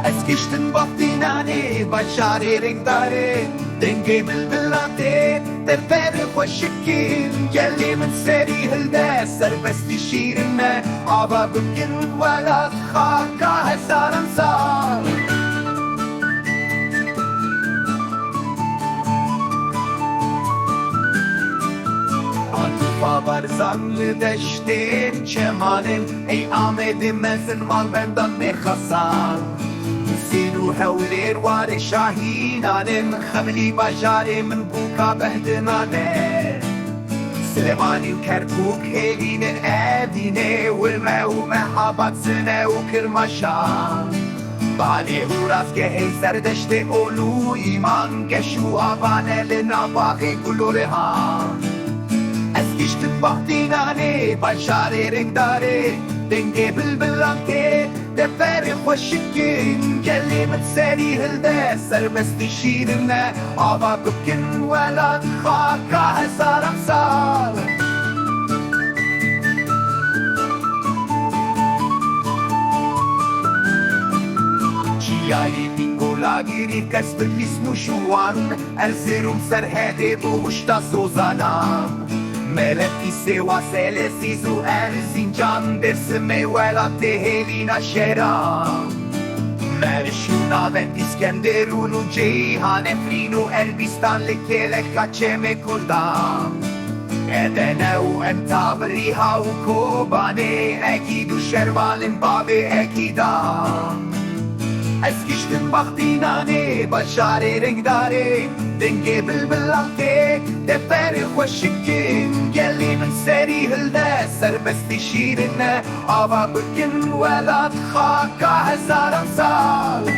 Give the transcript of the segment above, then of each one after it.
از کشتن بافتینانه بشاری رنگ داره دنگی بلبلاته در پر خوشکین گلی من سری هلده سربستی شیرنه آبا بکن ولد خاکا هزارم سال Barzanlı deştin çemanin ey Ahmet'i mezin mal benden mekhasan Sinu hevlir var şahinanin Xemli bajari min buka behdinane Süleyman'i Kerkuk elinin evine Vilme u mehabat sine u kırmaşan Bani huraz gehi zerdeşti olu iman Geşu abanelin abaki gulurihan از کشتن باختینانه بشاری رنگ داره دنگی بلبلانته دفر خوشکین گلی من سری هلده سربستی شیرنه آبا بکن ولد خاکا هزارم سال چیایی بینگولا گیری کس بلیسم و شوان ارزیروم سرهده بو مشتا سوزانم ملکی سوا سلسیزو ارزینجان دسمه ولات هلینا شرام مرشونا و اسکندرون و جیهان افرین و البیستان لکل کچه مکردام ادنه و انتابری ها و کوبانه اکید و شروالن باب اکیدام از کشتن باختینانه بشاری رنگ داره دنگی بلبلاته دفر خوشکین گلی من سری هلده سربستی شیرنه آبا بکن ولد خاکا هزارم سال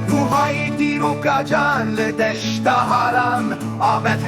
کوهای دیرو کجان لدشت هارم آمد